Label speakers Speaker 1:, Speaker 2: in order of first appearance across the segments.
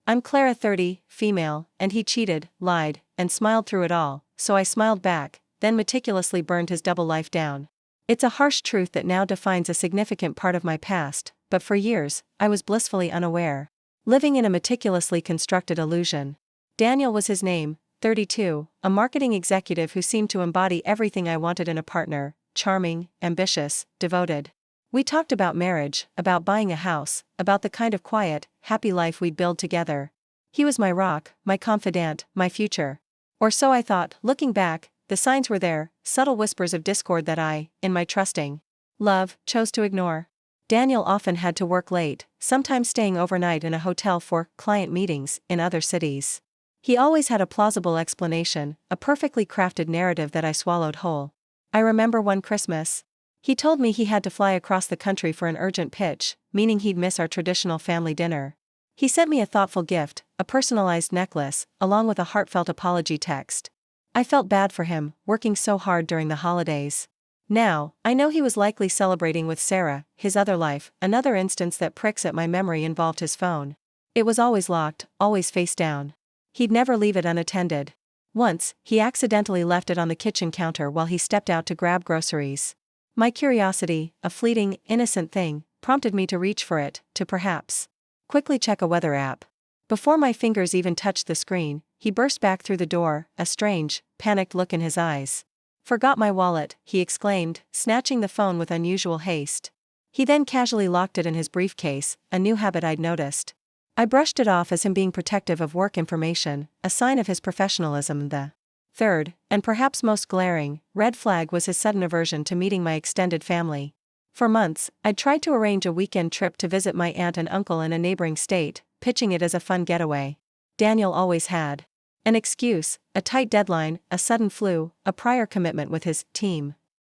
Speaker 1: I'm Clara 30, female, and he cheated, lied, and smiled through it all, so I smiled back, then meticulously burned his double life down. It's a harsh truth that now defines a significant part of my past, but for years, I was blissfully unaware. Living in a meticulously constructed illusion. Daniel was his name, 32, a marketing executive who seemed to embody everything I wanted in a partner: charming, ambitious, devoted. We talked about marriage, about buying a house, about the kind of quiet, happy life we'd build together. He was my rock, my confidant, my future. Or so I thought. Looking back, the signs were there, subtle whispers of discord that I, in my trusting love, chose to ignore. Daniel often had to work late, sometimes staying overnight in a hotel for client meetings in other cities. He always had a plausible explanation, a perfectly crafted narrative that I swallowed whole. I remember one Christmas. He told me he had to fly across the country for an urgent pitch, meaning he'd miss our traditional family dinner. He sent me a thoughtful gift, a personalized necklace, along with a heartfelt apology text. I felt bad for him, working so hard during the holidays. Now, I know he was likely celebrating with Sarah, his other life. Another instance that pricks at my memory involved his phone. It was always locked, always face down. He'd never leave it unattended. Once, he accidentally left it on the kitchen counter while he stepped out to grab groceries. My curiosity, a fleeting, innocent thing, prompted me to reach for it, to perhaps quickly check a weather app. Before my fingers even touched the screen, he burst back through the door, a strange, panicked look in his eyes. "Forgot my wallet," he exclaimed, snatching the phone with unusual haste. He then casually locked it in his briefcase, a new habit I'd noticed. I brushed it off as him being protective of work information, a sign of his professionalism. The third, and perhaps most glaring, red flag was his sudden aversion to meeting my extended family. For months, I'd tried to arrange a weekend trip to visit my aunt and uncle in a neighboring state, pitching it as a fun getaway. Daniel always had an excuse, a tight deadline, a sudden flu, a prior commitment with his team.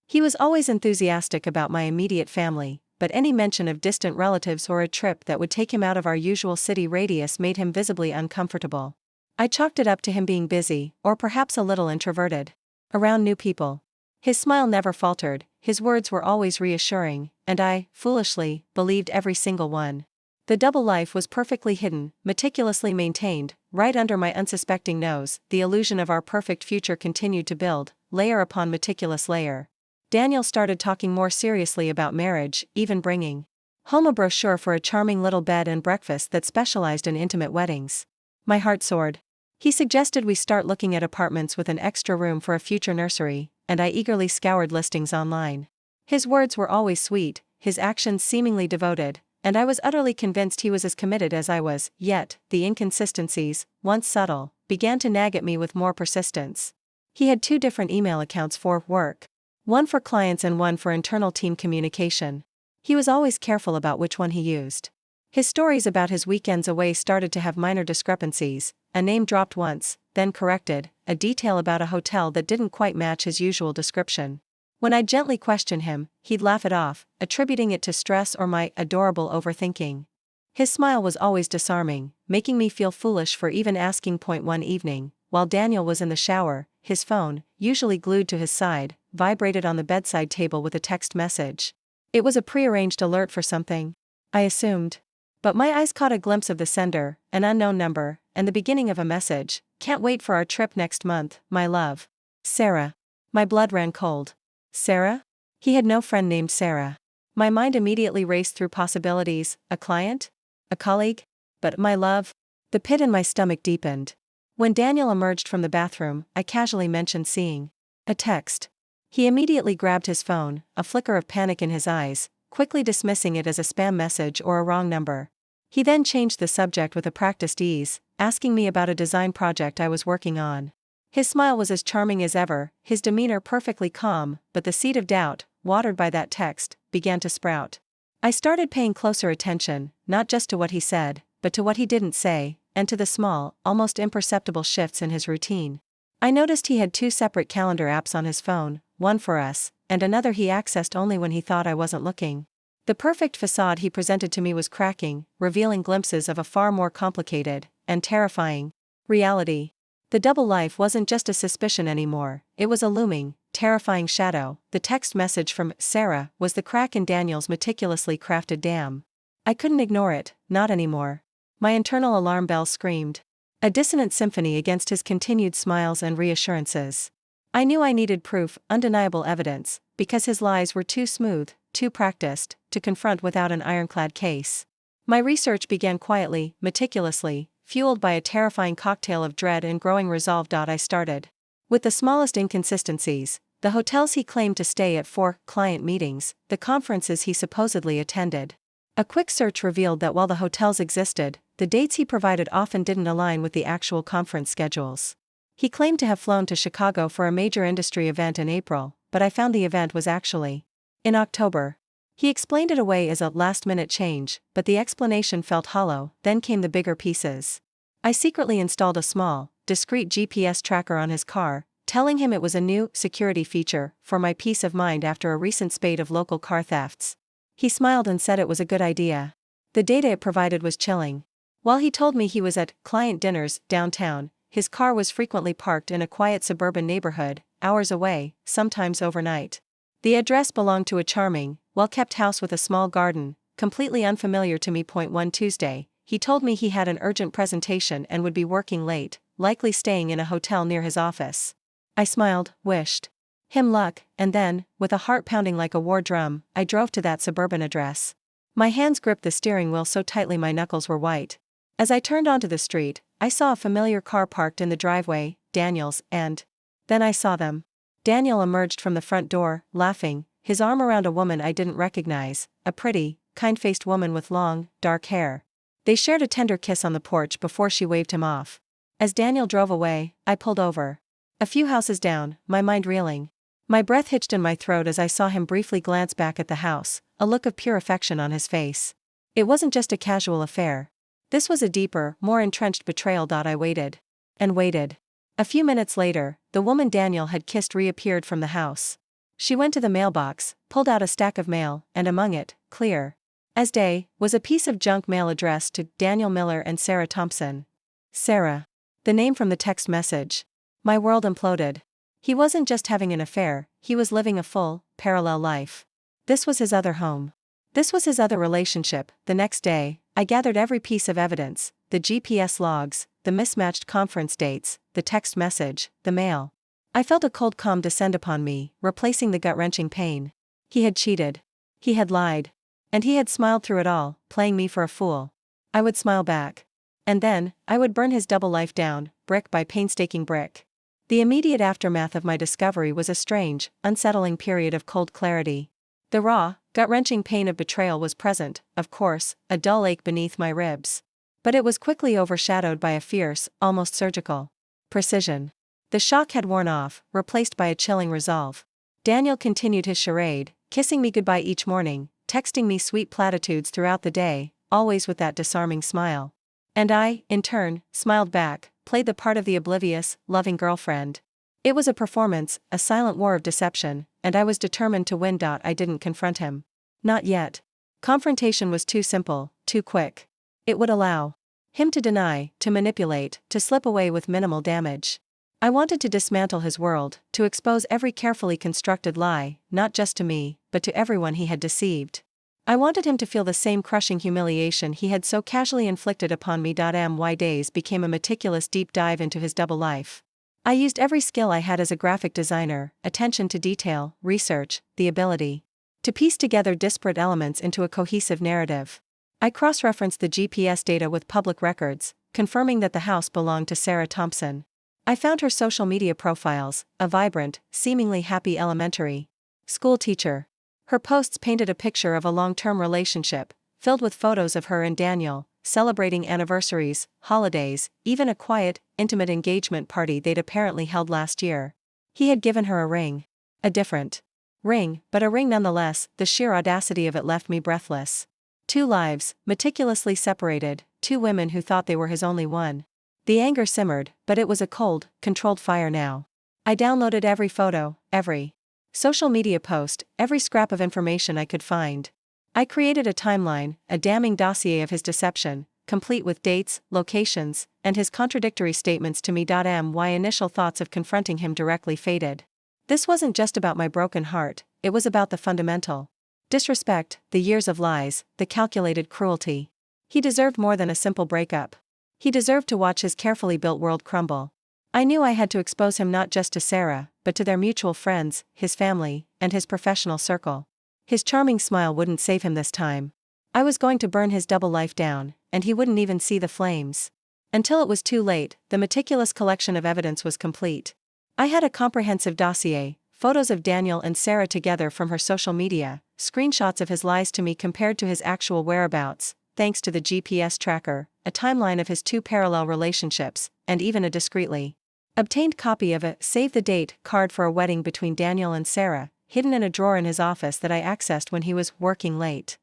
Speaker 1: He was always enthusiastic about my immediate family, but any mention of distant relatives or a trip that would take him out of our usual city radius made him visibly uncomfortable. I chalked it up to him being busy, or perhaps a little introverted, around new people. His smile never faltered, his words were always reassuring, and I, foolishly, believed every single one. The double life was perfectly hidden, meticulously maintained, right under my unsuspecting nose. The illusion of our perfect future continued to build, layer upon meticulous layer. Daniel started talking more seriously about marriage, even bringing home a brochure for a charming little bed and breakfast that specialized in intimate weddings. My heart soared. He suggested we start looking at apartments with an extra room for a future nursery, and I eagerly scoured listings online. His words were always sweet, his actions seemingly devoted, and I was utterly convinced he was as committed as I was. Yet, the inconsistencies, once subtle, began to nag at me with more persistence. He had 2 different email accounts for work, one for clients and one for internal team communication. He was always careful about which one he used. His stories about his weekends away started to have minor discrepancies, a name dropped once, then corrected, a detail about a hotel that didn't quite match his usual description. When I'd gently question him, he'd laugh it off, attributing it to stress or my adorable overthinking. His smile was always disarming, making me feel foolish for even asking. One evening, while Daniel was in the shower, his phone, usually glued to his side, vibrated on the bedside table with a text message. It was a prearranged alert for something, I assumed. But my eyes caught a glimpse of the sender, an unknown number, and the beginning of a message: "Can't wait for our trip next month, my love. Sarah." My blood ran cold. Sarah? He had no friend named Sarah. My mind immediately raced through possibilities: a client? A colleague? But my love? The pit in my stomach deepened. When Daniel emerged from the bathroom, I casually mentioned seeing a text. He immediately grabbed his phone, a flicker of panic in his eyes, quickly dismissing it as a spam message or a wrong number. He then changed the subject with a practiced ease, asking me about a design project I was working on. His smile was as charming as ever, his demeanor perfectly calm, but the seed of doubt, watered by that text, began to sprout. I started paying closer attention, not just to what he said, but to what he didn't say, and to the small, almost imperceptible shifts in his routine. I noticed he had 2 separate calendar apps on his phone, one for us, and another he accessed only when he thought I wasn't looking. The perfect facade he presented to me was cracking, revealing glimpses of a far more complicated, and terrifying, reality. The double life wasn't just a suspicion anymore, it was a looming, terrifying shadow. The text message from Sarah was the crack in Daniel's meticulously crafted dam. I couldn't ignore it, not anymore. My internal alarm bell screamed. A dissonant symphony against his continued smiles and reassurances. I knew I needed proof, undeniable evidence, because his lies were too smooth, too practiced, to confront without an ironclad case. My research began quietly, meticulously, fueled by a terrifying cocktail of dread and growing resolve. I started with the smallest inconsistencies: the hotels he claimed to stay at for client meetings, the conferences he supposedly attended. A quick search revealed that while the hotels existed, the dates he provided often didn't align with the actual conference schedules. He claimed to have flown to Chicago for a major industry event in April, but I found the event was actually in October. He explained it away as a last-minute change, but the explanation felt hollow. Then came the bigger pieces. I secretly installed a small, discreet GPS tracker on his car, telling him it was a new security feature for my peace of mind after a recent spate of local car thefts. He smiled and said it was a good idea. The data it provided was chilling. While he told me he was at client dinners downtown, his car was frequently parked in a quiet suburban neighborhood, hours away, sometimes overnight. The address belonged to a charming, well-kept house with a small garden, completely unfamiliar to me. One Tuesday, he told me he had an urgent presentation and would be working late, likely staying in a hotel near his office. I smiled, wished him luck, and then, with a heart pounding like a war drum, I drove to that suburban address. My hands gripped the steering wheel so tightly my knuckles were white. As I turned onto the street, I saw a familiar car parked in the driveway, Daniel's, and then I saw them. Daniel emerged from the front door, laughing, his arm around a woman I didn't recognize, a pretty, kind-faced woman with long, dark hair. They shared a tender kiss on the porch before she waved him off. As Daniel drove away, I pulled over. A few houses down, my mind reeling. My breath hitched in my throat as I saw him briefly glance back at the house, a look of pure affection on his face. It wasn't just a casual affair. This was a deeper, more entrenched betrayal. I waited. And waited. A few minutes later, the woman Daniel had kissed reappeared from the house. She went to the mailbox, pulled out a stack of mail, and among it, clear as day, was a piece of junk mail addressed to Daniel Miller and Sarah Thompson. Sarah. The name from the text message. My world imploded. He wasn't just having an affair, he was living a full, parallel life. This was his other home. This was his other relationship. The next day, I gathered every piece of evidence: the GPS logs, the mismatched conference dates, the text message, the mail. I felt a cold calm descend upon me, replacing the gut-wrenching pain. He had cheated. He had lied. And he had smiled through it all, playing me for a fool. I would smile back. And then, I would burn his double life down, brick by painstaking brick. The immediate aftermath of my discovery was a strange, unsettling period of cold clarity. The raw, gut-wrenching pain of betrayal was present, of course, a dull ache beneath my ribs. But it was quickly overshadowed by a fierce, almost surgical precision. The shock had worn off, replaced by a chilling resolve. Daniel continued his charade, kissing me goodbye each morning, texting me sweet platitudes throughout the day, always with that disarming smile. And I, in turn, smiled back, played the part of the oblivious, loving girlfriend. It was a performance, a silent war of deception, and I was determined to win. I didn't confront him. Not yet. Confrontation was too simple, too quick. It would allow him to deny, to manipulate, to slip away with minimal damage. I wanted to dismantle his world, to expose every carefully constructed lie, not just to me, but to everyone he had deceived. I wanted him to feel the same crushing humiliation he had so casually inflicted upon me. My days became a meticulous deep dive into his double life. I used every skill I had as a graphic designer: attention to detail, research, the ability to piece together disparate elements into a cohesive narrative. I cross-referenced the GPS data with public records, confirming that the house belonged to Sarah Thompson. I found her social media profiles: a vibrant, seemingly happy elementary school teacher. Her posts painted a picture of a long-term relationship, filled with photos of her and Daniel, celebrating anniversaries, holidays, even a quiet, intimate engagement party they'd apparently held last year. He had given her a ring. A different ring, but a ring nonetheless. The sheer audacity of it left me breathless. 2 lives, meticulously separated, 2 women who thought they were his only one. The anger simmered, but it was a cold, controlled fire now. I downloaded every photo, every social media post, every scrap of information I could find. I created a timeline, a damning dossier of his deception, complete with dates, locations, and his contradictory statements to me. My initial thoughts of confronting him directly faded. This wasn't just about my broken heart, it was about the fundamental disrespect, the years of lies, the calculated cruelty. He deserved more than a simple breakup. He deserved to watch his carefully built world crumble. I knew I had to expose him not just to Sarah, but to their mutual friends, his family, and his professional circle. His charming smile wouldn't save him this time. I was going to burn his double life down, and he wouldn't even see the flames. Until it was too late, the meticulous collection of evidence was complete. I had a comprehensive dossier, photos of Daniel and Sarah together from her social media, screenshots of his lies to me compared to his actual whereabouts, thanks to the GPS tracker, a timeline of his 2 parallel relationships, and even a discreetly obtained copy of a save-the-date card for a wedding between Daniel and Sarah, hidden in a drawer in his office that I accessed when he was working late.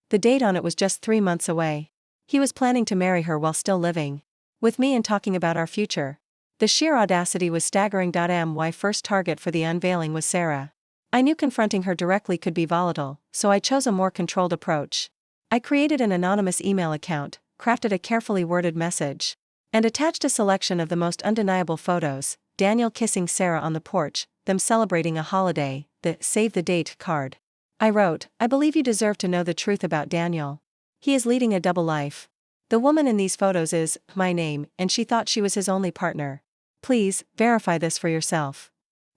Speaker 1: The date on it was just 3 months away. He was planning to marry her while still living with me and talking about our future. The sheer audacity was staggering. My first target for the unveiling was Sarah. I knew confronting her directly could be volatile, so I chose a more controlled approach. I created an anonymous email account, crafted a carefully worded message, and attached a selection of the most undeniable photos: Daniel kissing Sarah on the porch, them celebrating a holiday, the save the date card. I wrote, "I believe you deserve to know the truth about Daniel. He is leading a double life. The woman in these photos is my name, and she thought she was his only partner. Please, verify this for yourself."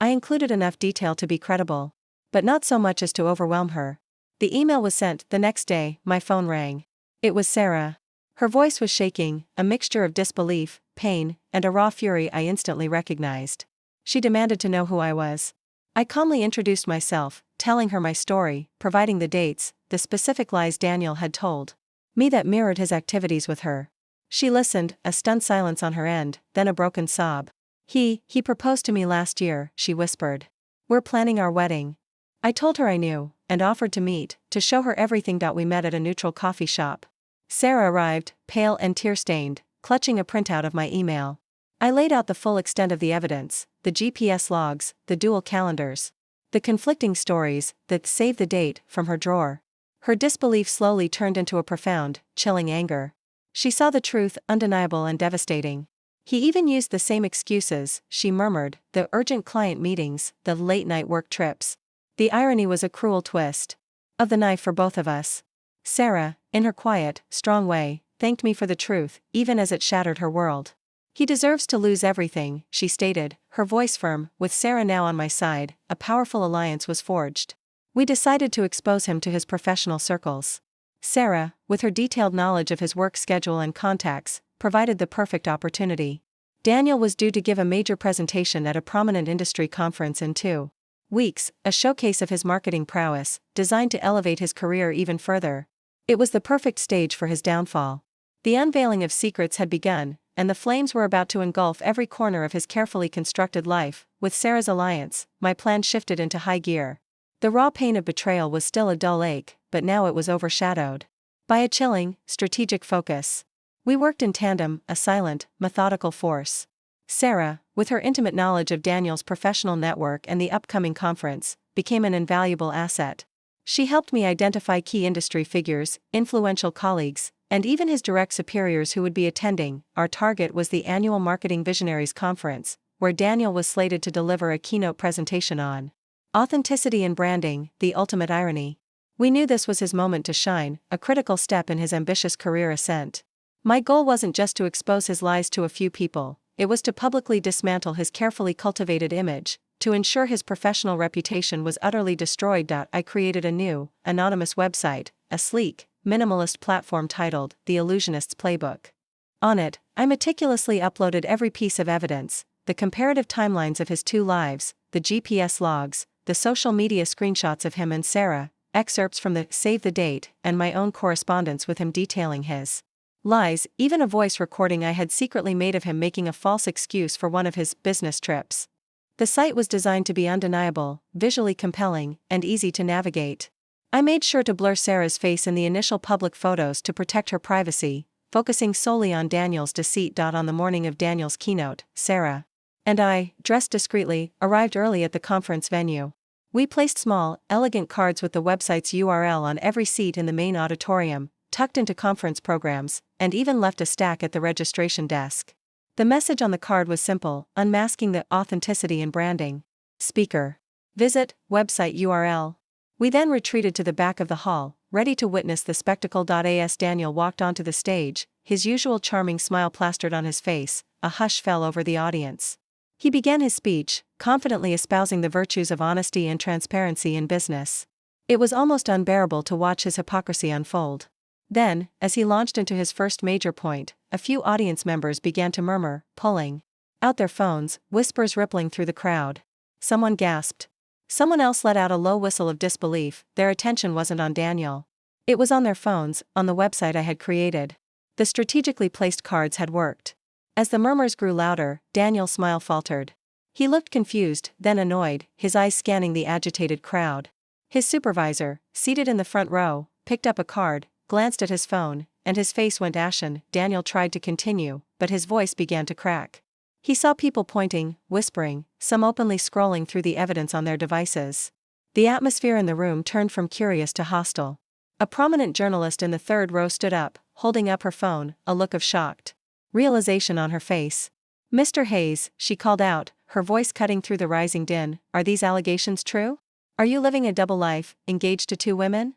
Speaker 1: I included enough detail to be credible, but not so much as to overwhelm her. The email was sent. The next day, my phone rang. It was Sarah. Her voice was shaking, a mixture of disbelief, pain, and a raw fury I instantly recognized. She demanded to know who I was. I calmly introduced myself, telling her my story, providing the dates, the specific lies Daniel had told me that mirrored his activities with her. She listened, a stunned silence on her end, then a broken sob. He proposed to me last year," she whispered. "We're planning our wedding." I told her I knew, and offered to meet, to show her everything. We met at a neutral coffee shop. Sarah arrived, pale and tear-stained, clutching a printout of my email. I laid out the full extent of the evidence: the GPS logs, the dual calendars, the conflicting stories, that save the date, from her drawer. Her disbelief slowly turned into a profound, chilling anger. She saw the truth, undeniable and devastating. "He even used the same excuses," she murmured: "the urgent client meetings, the late-night work trips." The irony was a cruel twist of the knife for both of us. Sarah, in her quiet, strong way, thanked me for the truth, even as it shattered her world. "He deserves to lose everything," she stated, her voice firm. With Sarah now on my side, a powerful alliance was forged. We decided to expose him to his professional circles. Sarah, with her detailed knowledge of his work schedule and contacts, provided the perfect opportunity. Daniel was due to give a major presentation at a prominent industry conference in 2 weeks, a showcase of his marketing prowess, designed to elevate his career even further. It was the perfect stage for his downfall. The unveiling of secrets had begun, and the flames were about to engulf every corner of his carefully constructed life. With Sarah's alliance, my plan shifted into high gear. The raw pain of betrayal was still a dull ache, but now it was overshadowed by a chilling, strategic focus. We worked in tandem, a silent, methodical force. Sarah, with her intimate knowledge of Daniel's professional network and the upcoming conference, became an invaluable asset. She helped me identify key industry figures, influential colleagues, and even his direct superiors who would be attending. Our target was the annual Marketing Visionaries Conference, where Daniel was slated to deliver a keynote presentation on authenticity and branding, the ultimate irony. We knew this was his moment to shine, a critical step in his ambitious career ascent. My goal wasn't just to expose his lies to a few people, it was to publicly dismantle his carefully cultivated image, to ensure his professional reputation was utterly destroyed. I created a new, anonymous website, a sleek, minimalist platform titled The Illusionist's Playbook. On it, I meticulously uploaded every piece of evidence: the comparative timelines of his 2 lives, the GPS logs, the social media screenshots of him and Sarah, excerpts from the save the date, and my own correspondence with him detailing his lies, even a voice recording I had secretly made of him making a false excuse for one of his business trips. The site was designed to be undeniable, visually compelling, and easy to navigate. I made sure to blur Sarah's face in the initial public photos to protect her privacy, focusing solely on Daniel's deceit. On the morning of Daniel's keynote, Sarah and I, dressed discreetly, arrived early at the conference venue. We placed small, elegant cards with the website's URL on every seat in the main auditorium, tucked into conference programs, and even left a stack at the registration desk. The message on the card was simple: unmasking the authenticity in branding. Speaker. Visit, website URL. We then retreated to the back of the hall, ready to witness the spectacle. As Daniel walked onto the stage, his usual charming smile plastered on his face, a hush fell over the audience. He began his speech, confidently espousing the virtues of honesty and transparency in business. It was almost unbearable to watch his hypocrisy unfold. Then, as he launched into his first major point, a few audience members began to murmur, pulling out their phones, whispers rippling through the crowd. Someone gasped. Someone else let out a low whistle of disbelief. Their attention wasn't on Daniel. It was on their phones, on the website I had created. The strategically placed cards had worked. As the murmurs grew louder, Daniel's smile faltered. He looked confused, then annoyed, his eyes scanning the agitated crowd. His supervisor, seated in the front row, picked up a card, glanced at his phone, and his face went ashen. Daniel tried to continue, but his voice began to crack. He saw people pointing, whispering, some openly scrolling through the evidence on their devices. The atmosphere in the room turned from curious to hostile. A prominent journalist in the third row stood up, holding up her phone, a look of shocked realization on her face. "Mr. Hayes," she called out, her voice cutting through the rising din, "are these allegations true? Are you living a double life, engaged to 2 women?"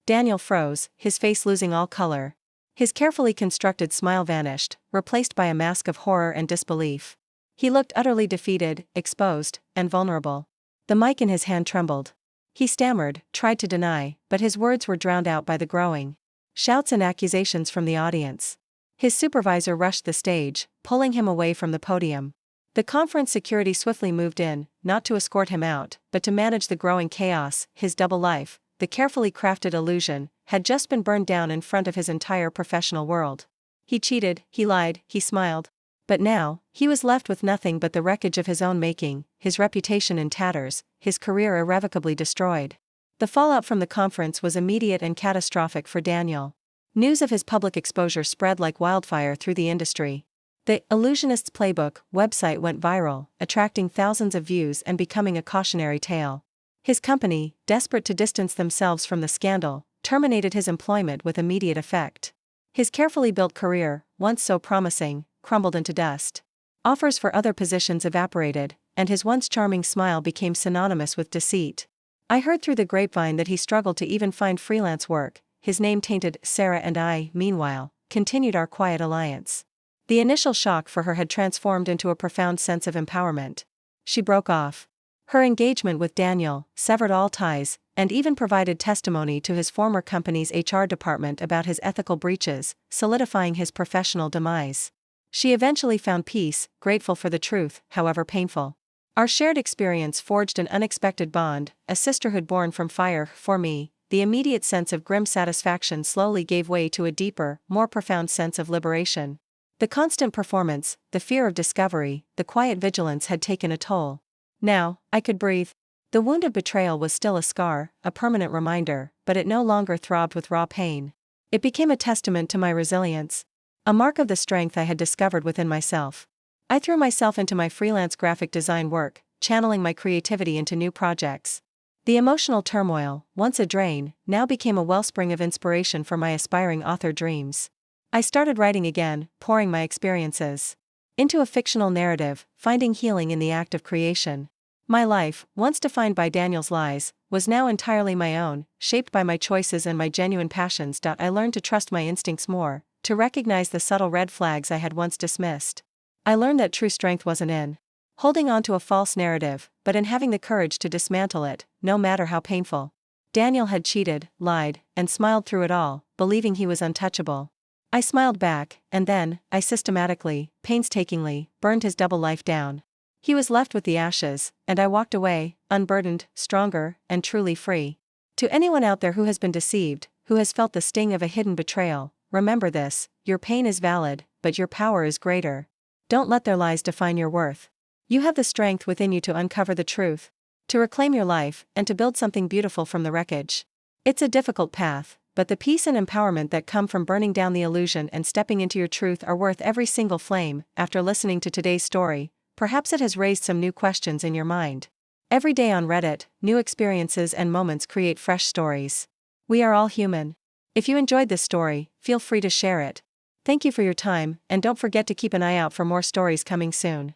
Speaker 1: Daniel froze, his face losing all color. His carefully constructed smile vanished, replaced by a mask of horror and disbelief. He looked utterly defeated, exposed, and vulnerable. The mic in his hand trembled. He stammered, tried to deny, but his words were drowned out by the growing shouts and accusations from the audience. His supervisor rushed the stage, pulling him away from the podium. The conference security swiftly moved in, not to escort him out, but to manage the growing chaos. His double life, the carefully crafted illusion, had just been burned down in front of his entire professional world. He cheated, he lied, he smiled. But now, he was left with nothing but the wreckage of his own making, his reputation in tatters, his career irrevocably destroyed. The fallout from the conference was immediate and catastrophic for Daniel. News of his public exposure spread like wildfire through the industry. The Illusionist's Playbook website went viral, attracting thousands of views and becoming a cautionary tale. His company, desperate to distance themselves from the scandal, terminated his employment with immediate effect. His carefully built career, once so promising, crumbled into dust. Offers for other positions evaporated, and his once charming smile became synonymous with deceit. I heard through the grapevine that he struggled to even find freelance work. His name tainted. Sarah and I, meanwhile, continued our quiet alliance. The initial shock for her had transformed into a profound sense of empowerment. She broke off. Her engagement with Daniel severed all ties, and even provided testimony to his former company's HR department about his ethical breaches, solidifying his professional demise. She eventually found peace, grateful for the truth, however painful. Our shared experience forged an unexpected bond, a sisterhood born from fire. For me, the immediate sense of grim satisfaction slowly gave way to a deeper, more profound sense of liberation. The constant performance, the fear of discovery, the quiet vigilance had taken a toll. Now, I could breathe. The wound of betrayal was still a scar, a permanent reminder, but it no longer throbbed with raw pain. It became a testament to my resilience, a mark of the strength I had discovered within myself. I threw myself into my freelance graphic design work, channeling my creativity into new projects. The emotional turmoil, once a drain, now became a wellspring of inspiration for my aspiring author dreams. I started writing again, pouring my experiences into a fictional narrative, finding healing in the act of creation. My life, once defined by Daniel's lies, was now entirely my own, shaped by my choices and my genuine passions. I learned to trust my instincts more, to recognize the subtle red flags I had once dismissed. I learned that true strength wasn't in holding on to a false narrative, but in having the courage to dismantle it, no matter how painful. Daniel had cheated, lied, and smiled through it all, believing he was untouchable. I smiled back, and then, I systematically, painstakingly, burned his double life down. He was left with the ashes, and I walked away, unburdened, stronger, and truly free. To anyone out there who has been deceived, who has felt the sting of a hidden betrayal, remember this: your pain is valid, but your power is greater. Don't let their lies define your worth. You have the strength within you to uncover the truth, to reclaim your life, and to build something beautiful from the wreckage. It's a difficult path, but the peace and empowerment that come from burning down the illusion and stepping into your truth are worth every single flame. After listening to today's story, perhaps it has raised some new questions in your mind. Every day on Reddit, new experiences and moments create fresh stories. We are all human. If you enjoyed this story, feel free to share it. Thank you for your time, and don't forget to keep an eye out for more stories coming soon.